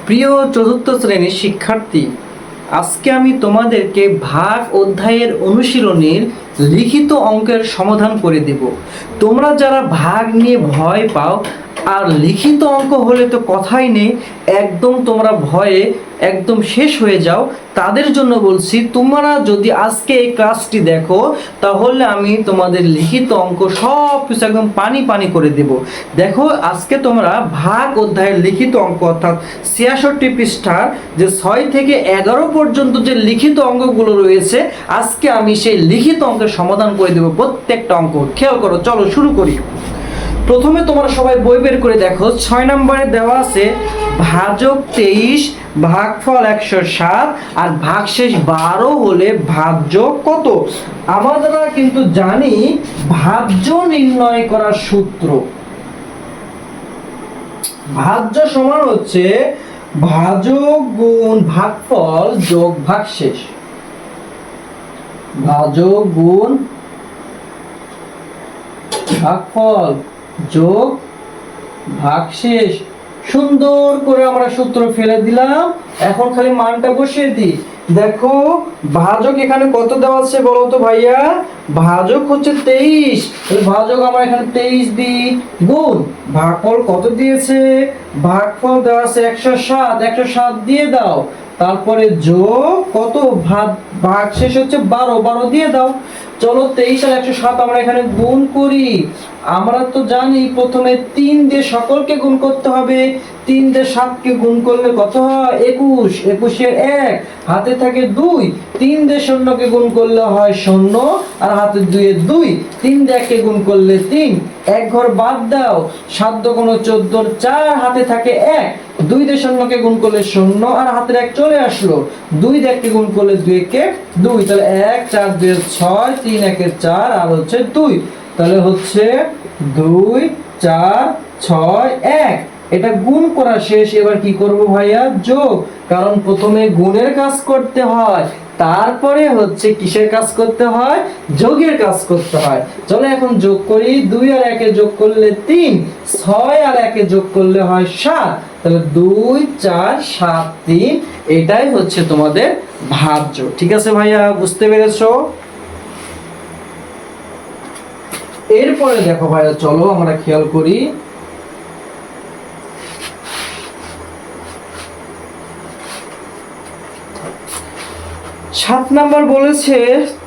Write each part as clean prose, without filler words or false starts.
প্রিয় চতুর্থ শ্রেণীর শিক্ষার্থী, আজকে আমি তোমাদেরকে ভাগ অধ্যায়ের অনুশীলনীর লিখিত অঙ্কের সমাধান করে দেব। তোমরা যারা ভাগ নিয়ে ভয় পাও আর লিখিত অঙ্ক হলে তো কথাই নেই, একদম তোমরা ভয়ে একদম শেষ হয়ে যাও, তাদের জন্য বলছি তোমরা যদি আজকে এই ক্লাসটি দেখো তাহলে আমি তোমাদের লিখিত অঙ্ক সব কিছু একদম পানি পানি করে দেব। দেখো আজকে তোমরা ভাগ অধ্যায়ের লিখিত অঙ্ক অর্থাৎ 66 পৃষ্ঠার যে 6 থেকে 11 পর্যন্ত যে লিখিত অঙ্কগুলো রয়েছে আজকে আমি সেই লিখিত অঙ্কের সমাধান করে দেব প্রত্যেকটা অঙ্ক। খেয়াল করো, চলো শুরু করি। প্রথমে তোমরা সবাই বই বের করে দেখো, 6 নম্বরে দেওয়া আছে ভাজক 23 ভাগফল 107 আর ভাগশেষ 12 হলে ভাজ্য কত। আমরা কিন্তু জানি ভাজ্য নির্ণয় করার সূত্র, ভাজ্য সমান হচ্ছে ভাজক গুণ ভাগফল যোগ ভাগশেষ। ভাজক গুণ ভাগফল যোগ ভাগশেষ। সুন্দর করে আমরা সূত্র ফেলে দিলাম, এখন খালি মানটা বসিয়ে দিই। দেখো ভাজক এখানে কত দেওয়া আছে বলো তো ভাইয়া? ভাজক হচ্ছে 23, ভাজক আমরা এখানে 23 দিই, গুণ ভাগফল কত দিয়েছে? ভাগফল দেওয়া আছে 107, 107 দিয়ে দাও, তারপরে যোগ কত ভাগশেষ হচ্ছে 12 দিয়ে দাও। চলো 23 আর 107 আমরা এখানে গুণ করি। আমরা তো জানি প্রথমে 3 দিয়ে সকলকে গুণ করতে হবে, 3 দিয়ে 7 কে গুণ করলে কত হয়? 21, 21 এর 1 হাতে থাকে 2, 3 দিয়ে 0 কে গুণ করলে হয় 0 আর হাতে 2 এর 2, 3 দিয়ে 1 কে গুণ করলে 3, এক ঘর বাদ দাও, 7 দুগুণ 14 4 হাতে থাকে 1, 2 দিয়ে 0 কে গুণ করলে 0 আর হাতের 1 চলে আসলো, 2 দিয়ে 1 কে গুণ করলে 2 কে 2, তাহলে 1 4 2 এর 6, 3 1 এর 4 আর হচ্ছে 2, তাহলে হচ্ছে 2 4 6 1। এটা গুণ করা শেষ, এবার কি করব ভাইয়া? যোগ, কারণ প্রথমে গুণের কাজ করতে হয়, তারপরে হচ্ছে কিসের কাজ করতে হয়? যোগের কাজ করতে হয়। চলো এখন যোগ করি, 2 আর 1 এ যোগ করলে 3, 6 আর 1 এ যোগ করলে হয় 7, তাহলে 2 4 7 3, এটাই হচ্ছে তোমাদের ভাজ্য। ঠিক আছে ভাইয়া, বুঝতে পেরেছো? এরপরে দেখো ভাইয়া, চলো আমরা খেয়াল করি। সাত নাম্বার বলেছে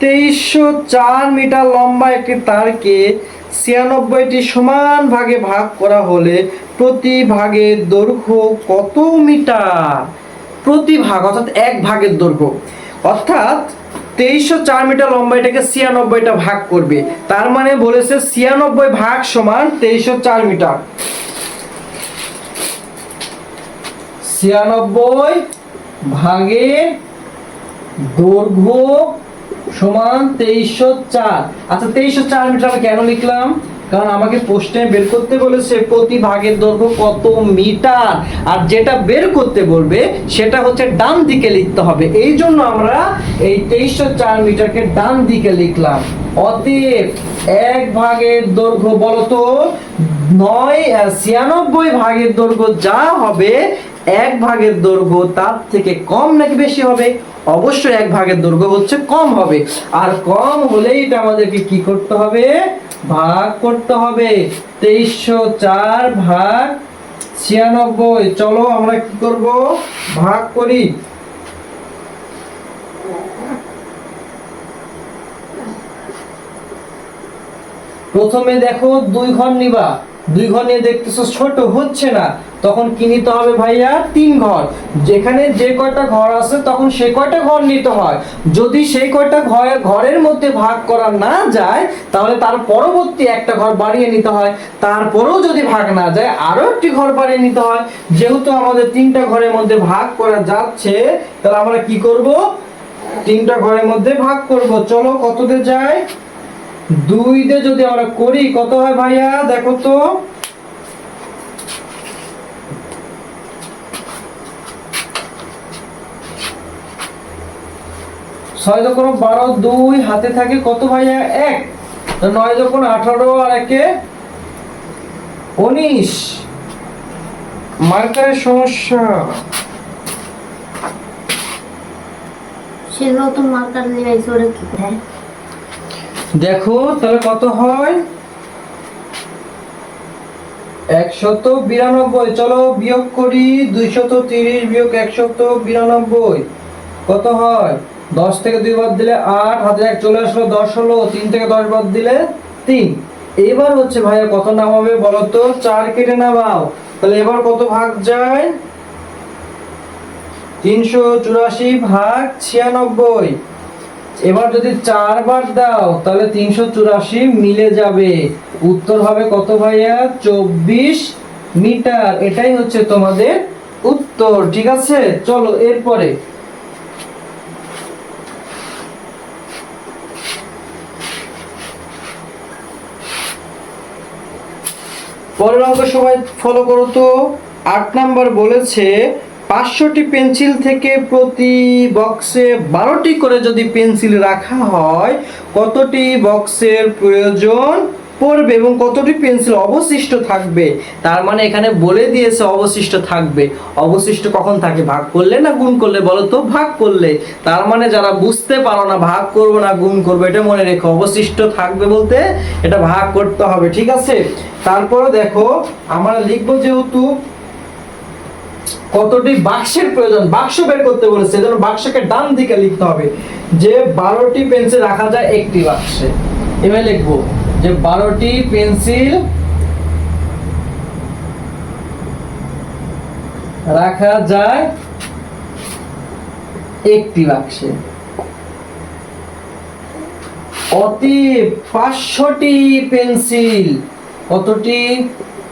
2304 মিটার লম্বা একটি তারকে 96টি সমান ভাগে ভাগ করা হলে প্রতি ভাগের দৈর্ঘ্য কত মিটার? প্রতি ভাগ অর্থাৎ এক ভাগের দৈর্ঘ্য, অর্থাৎ 2304 মিটার লম্বা এটাকে 96টা ভাগ করবে, তার মানে বলেছে 96 ভাগ সমান 2304 মিটার। 96 ভাগের দৈর্ঘ্য সমান 2304। আচ্ছা 2304 মিটার আমি কেন লিখলাম? কারণ আমাকে প্রশ্নে বের করতে বলেছে প্রতি ভাগের দৈর্ঘ্য কত মিটার, আর যেটা বের করতে বলবে সেটা হচ্ছে ডান দিকে লিখতে হবে, এই জন্য আমরা এই 2304 মিটারকে ডান দিকে লিখলাম। অতএব এক ভাগের দৈর্ঘ্য বলতো 96 ভাগের দৈর্ঘ্য যা হবে, এক ভাগের দৈর্ঘ্য তার থেকে কম নাকি বেশি হবে? অবশ্যই এক ভাগের দৈর্ঘ্য হচ্ছে কম হবে, আর কম হলেই এটা আমাদেরকে কি করতে হবে? ভাগ করতে হবে। 2304 ভাগ 96, চলো আমরা কি করব? ভাগ করি। প্রথমে দেখো 2 ঘর নিবা, 2 ঘর নিয়ে দেখতেছো ছোট হচ্ছে না, তখন কি নিতে হবে ভাইয়া? 3 ঘর। যেখানে যে কয়টা ঘর আছে তখন সেই কয়টা ঘর নিতে হয়। যদি সেই কয়টা ঘরের মধ্যে ভাগ করা না যায় তাহলে তার পরবর্তী একটা ঘর বাড়িয়ে নিতে হয়, তারপরেও যদি ভাগ না যায় আরো একটি ঘর বাড়িয়ে নিতে হয়। যেহেতু আমাদের 3টা ঘরের মধ্যে ভাগ করা যাচ্ছে, তাহলে আমরা কি করব? 3টা ঘরের মধ্যে ভাগ করব। চলো কত দিয়ে যায়? 2 দিয়ে যদি আমরা করি কত হয় ভাইয়া? দেখো তো, 6 দুগুণ 12, 2 হাতে থাকে কত ভাইয়া? 1, 9 দুগুণ 18 আর 1 19, মার্কারের সমস্যা। সেগুলো তো মার্কার নিয়ে এসে ওরা কি দেয়? দেখো তাহলে কত হয়, 192। চলো বিয়োগ করি, 230 বিয়োগ 192 কত হয়? 10 থেকে 2 বাদ দিলে 8, হাতে 1 চলে আসলো, 10 হলো। 3 থেকে 10 বাদ দিলে 3। এবার হচ্ছে ভাইয়া কত নামাবে বলো তো? 4 কেটে নামাও। তাহলে এবার কত ভাগ যায়? 384 ভাগ 96। এবার যদি 4 বার দাও তাহলে 384 মিলে যাবে। উত্তর হবে কত ভাইয়া? 24 মিটার। এটাই হচ্ছে তোমাদের উত্তর। ঠিক আছে, চলো এরপরে পরের অঙ্ক সবাই ফলো করো তো। 8 নাম্বার বলেছে 500টি পেন্সিল থেকে প্রতি বক্সে 12টি করে যদি পেন্সিল রাখা হয় কতটি বক্সের প্রয়োজন পড়বে এবং কতটি পেন্সিল অবশিষ্ট থাকবে? তার মানে এখানে বলে দিয়েছে অবশিষ্ট থাকবে। অবশিষ্ট কখন থাকে? ভাগ করলে না গুণ করলে বলো তো? ভাগ করলে। তার মানে যারা বুঝতে পারো না ভাগ করবো না গুণ করবো, এটা মনে রেখো, অবশিষ্ট থাকবে বলতে এটা ভাগ করতে হবে। ঠিক আছে, তারপরে দেখো আমরা লিখবো যেহেতু কতটি বাক্সের প্রয়োজন, বাক্স বের করতে বলেছে, যেন বাক্সকে ডান দিকে লিখতে হবে যে 12টি পেন্সিল রাখা যায় একটি বাক্সে। এভাবে লিখবো যে 12টি পেন্সিল রাখা যায় একটি বাক্সে। অতএব 500টি পেন্সিল, কতটি?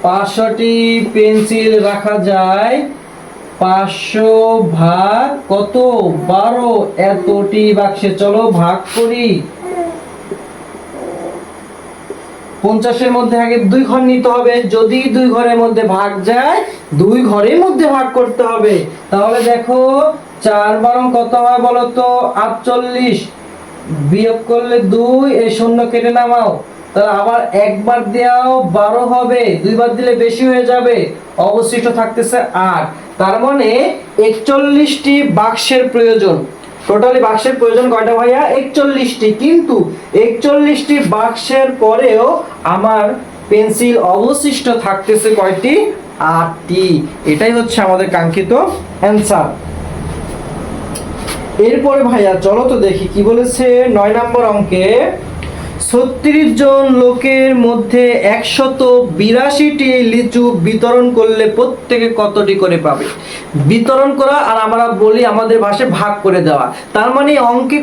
500টি পেন্সিল রাখা যায় 500 ভাগ কত? 12 এতটি বাক্সে। চলো ভাগ করি। 50-এর মধ্যে আগে 2 ঘর নিতে হবে। যদি 2 ঘরের মধ্যে ভাগ যায় 2 ঘরের মধ্যে ভাগ করতে হবে। তাহলে দেখো 4 12 কত হয় বলো তো? 48। বিয়োগ করলে 2, এই শূন্য কেটে নামাও। তাহলে আবার একবার দেওয়াও 12 হবে, 2 বার দিলে বেশি হয়ে যাবে, অবশিষ্ট থাকতেছে 8। তার মানে 41টি বাক্সের প্রয়োজন। টোটালি বাক্সের প্রয়োজন কয়টা ভাইয়া? 41টি। কিন্তু 41টি বাক্সের পরেও আমার পেন্সিল অবশিষ্ট থাকতেছে কয়টি? 8টি। এটাই হচ্ছে আমাদের কাঙ্ক্ষিত অ্যান্সার। এরপরে ভাইয়া চলো তো দেখি কি বলেছে 9 নম্বর অঙ্কে। 36 জন লোকের মধ্যে 182টি লিচু বিতরণ করলে প্রত্যেকে কতটি করে পাবে? বিতরণ করা, আর আমরা বলি আমাদের ভাষায় ভাগ করে দেওয়া। তার মানে অঙ্কে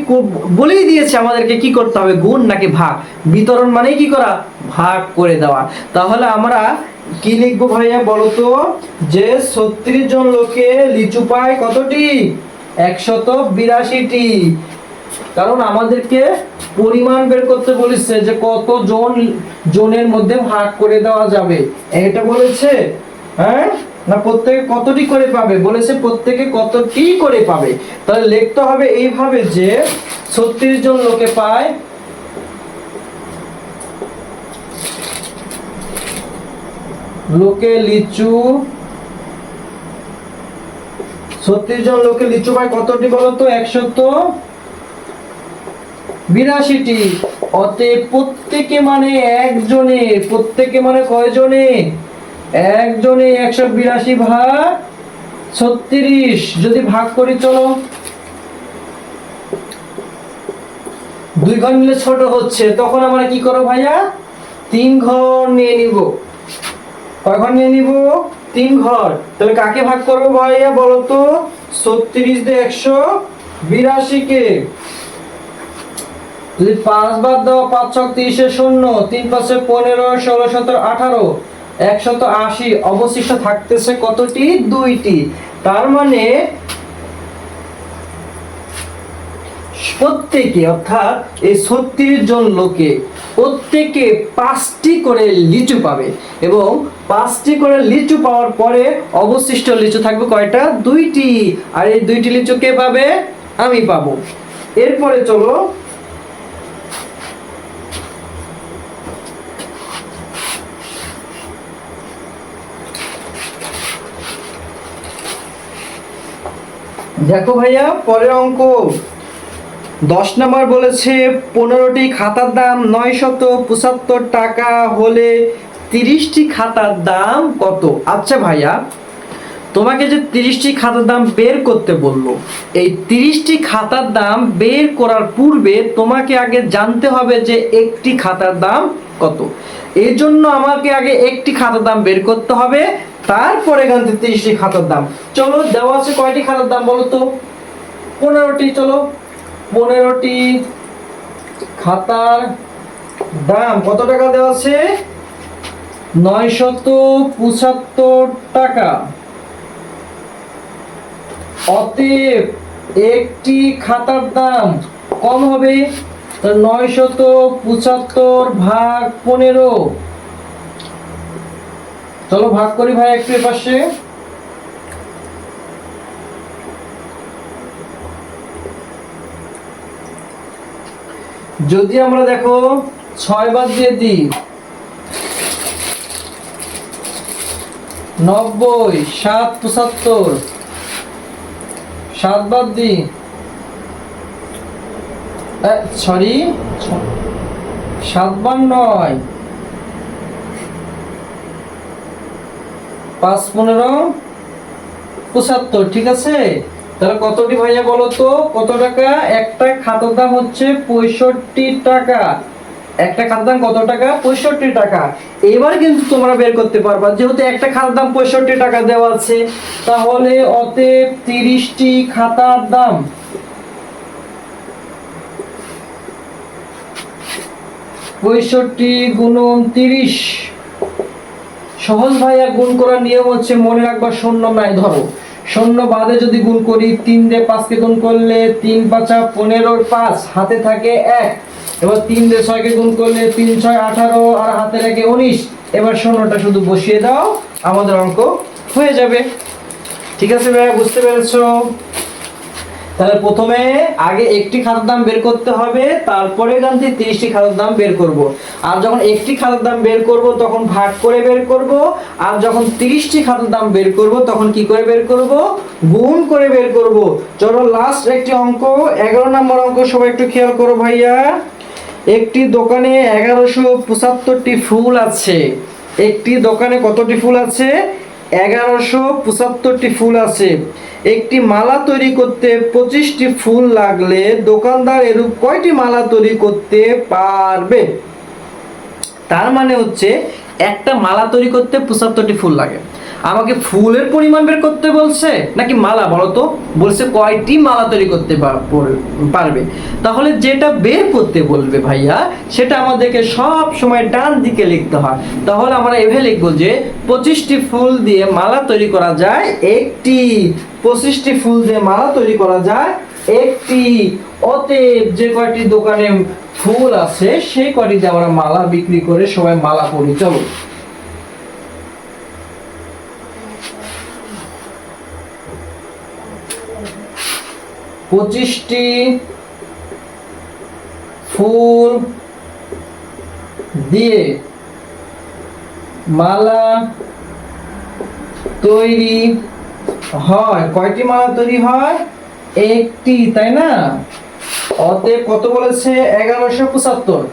বলেই দিয়েছে আমাদেরকে কি করতে হবে, গুণ নাকি ভাগ। বিতরণ মানে কি করা? ভাগ করে দেওয়া। তাহলে আমরা কি লিখবো ভাইয়া বলো তো? যে 36 জন লোকে লিচু পায় কতটি? 182টি। কারণ আমাদেরকে পরিমাণ বের করতে বলেছে যে কত জনের মধ্যে ভাগ করে দেওয়া যাবে, এটা বলেছে। হ্যাঁ না, প্রত্যেকে কতটি করে পাবে বলেছে, প্রত্যেকে কতটি করে পাবে। তাহলে লিখতে হবে এইভাবে যে 36 জন লোকে পায় লোকে লিচু, 36 জন লোকে লিচু পায় কতটি বলতো? 182টি। অতএব প্রত্যেকে মানে একজনে, প্রত্যেকে মানে কয়জনে? একজনে। 182 ভাগ 36 যদি ভাগ করি, চলো 2 ঘর নিলে ছোট হচ্ছে, তখন আমরা কি করব ভাইয়া? 3 ঘর নিয়ে নিব। কয় ঘর নিয়ে নিব? 3 ঘর। তাহলে কাকে ভাগ করব ভাইয়া বলো তো? 36 দিয়ে 182 কে যদি 5 বাদ দাও, 5 ছক 30 শূন্য, 3 5 15 16 17 18, 180। অবশিষ্ট থাকতেছে কতটি? 2টি। তার মানে প্রত্যেকে, অর্থাৎ এই 36 জন লোকে প্রত্যেকে 5টি করে লিচু পাবে এবং 5টি করে লিচু পাওয়ার পরে অবশিষ্ট লিচু থাকবে কয়টা? 2টি। আর এই 2টি লিচু কে পাবে? আমি পাবো। এরপরে চলো দেখো ভাইয়া পরের অঙ্ক 10 নম্বর বলেছে 15টি খাতার দাম 975 টাকা হলে 30টি খাতার দাম কত? আচ্ছা ভাইয়া, তোমাকে যে 30টি খাতার দাম বের করতে বললো, এই 30টি খাতার দাম বের করার পূর্বে তোমাকে আগে জানতে হবে যে একটি খাতার দাম কত। এই জন্য আমাকে আগে একটি খাতার দাম বের করতে হবে, তারপরে এখান থেকে 30টি খাতার দাম। চলো, দেওয়া আছে কয়টি খাতার দাম বলো তো? 15টি। চলো, 15টি খাতার দাম কত টাকা দেওয়া আছে? 975 টাকা। অতএব একটি খাতার দাম কম হবে 975 ভাগ 15। চলো ভাগ করি ভাই একটু এপাশে। যদি আমরা দেখো 6 বাদ দিয়ে দিই 90, 7 75, 7 বাদ দিই, সরি 7 বার 9, 5 15 75, ঠিক আছে? তাহলে কতটি ভাইয়া বলো তো কত টাকা? একটা খাতার দাম হচ্ছে 65 টাকা। একটা খাতার দাম কত টাকা? 65 টাকা। এবার কিন্তু তোমরা বের করতে পারবা, যেহেতু একটা খাতার দাম 65 টাকা দেওয়া আছে, তাহলে অতএব 30টি খাতার দাম 65 গুণন 30। সহজ ভাইয়া, গুণ করার নিয়ম হচ্ছে মনে রাখবা শূন্য নাই। ধরো শূন্য বাদে যদি গুণ করি, 3 দিয়ে 5 কে গুণ করলে 3 5 15, 5 হাতে থাকে 1। এবার 3 দিয়ে 6 কে গুণ করলে 3 6 18 আর হাতে থাকে 19। এবার শূন্যটা শুধু বসিয়ে দাও, আমাদের অঙ্ক হয়ে যাবে। ঠিক আছে ভাইয়া, বুঝতে পেরেছো? তাহলে প্রথমে আগে একটি খাতার দাম বের করতে হবে, তারপরে এখান থেকে 30টি খাতার দাম বের করব। আর যখন একটি খাতার দাম বের করব তখন ভাগ করে বের করব, আর যখন 30টি খাতার দাম বের করব তখন কি করে বের করব? গুণ করে বের করব। চলো লাস্ট একটি অঙ্ক, 11 নম্বর অঙ্ক, সবাই একটু খেয়াল করো ভাইয়া। একটি দোকানে 1175টি ফুল আছে। একটি দোকানে কতটি ফুল আছে? 1175টি ফুল আছে। একটি মালা তৈরি করতে 25টি ফুল লাগলে দোকানদার এরূপ কয়টি মালা তৈরি করতে পারবে? তার মানে হচ্ছে একটা মালা তৈরি করতে 75টি ফুল লাগে। আমাকে ফুলের পরিমাণ বের করতে বলছে নাকি মালা বলো তো? বলছে কয়টি মালা তৈরি করতে পারবে। তাহলে যেটা বের করতে বলবে ভাইয়া, সেটা আমাদেরকে সব সময় ডান দিকে লিখতে হয়। তাহলে আমরা এভাবে লিখবো যে 25টি ফুল দিয়ে মালা তৈরি করা যায় একটি। 25টি ফুল দিয়ে মালা তৈরি করা যায় একটি। অতএব যে কয়টি দোকানে ফুল আছে সেই কয়টি দিয়ে আমরা মালা বিক্রি করে সবাই মালা পরি। চলো, পঁচিশটি ফুল দিয়ে মালা তৈরি হয়। কয়টি মালা তৈরি হয়? একটি, তাই না? অতএব কত বলেছে? 1175।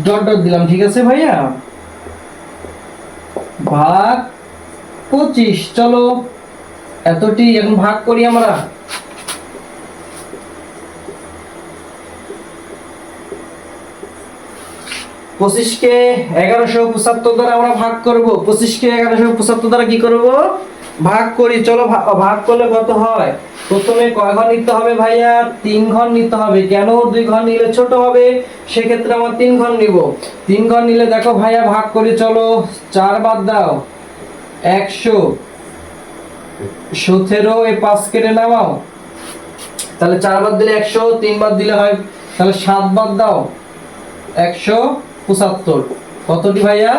ডট ডট দিলাম, ঠিক আছে ভাইয়া? ভাগ 25। চলো এতটি এখন ভাগ করি আমরা। পঁচিশকে 1175 দ্বারা আমরা ভাগ করব। 25কে 1175 দ্বারা কি করব? ভাগ করি। চলো ভাগ করলে কত হয়? প্রথমে কয় ঘর নিতে হবে ভাইয়া? 3 ঘর নিতে হবে। কেন? 2 ঘর নিলে ছোট হবে, সেক্ষেত্রে আমরা 3 ঘর নিব। 3 ঘর নিলে দেখো ভাইয়া ভাগ করি। চলো 4 বাদ দাও 117, এই 5 কেটে নামাও। তাহলে 4 বাদ দিলে 100, 3 বাদ দিলে হয়, তাহলে 7 বাদ দাও 175। কতটি ভাইয়া?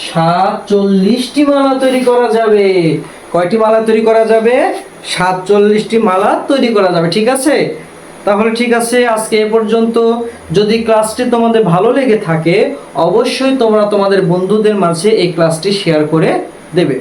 47টি মালা তৈরি করা যাবে। কয়টি মালা তৈরি করা যাবে? 47টি মালা তৈরি করা যাবে। ঠিক আছে? তাহলে ঠিক আছে, আজকে এ পর্যন্ত। যদি ক্লাসটি তোমাদের ভালো লেগে থাকে অবশ্যই তোমরা তোমাদের বন্ধুদের মাঝে এই ক্লাসটি শেয়ার করে দেবে।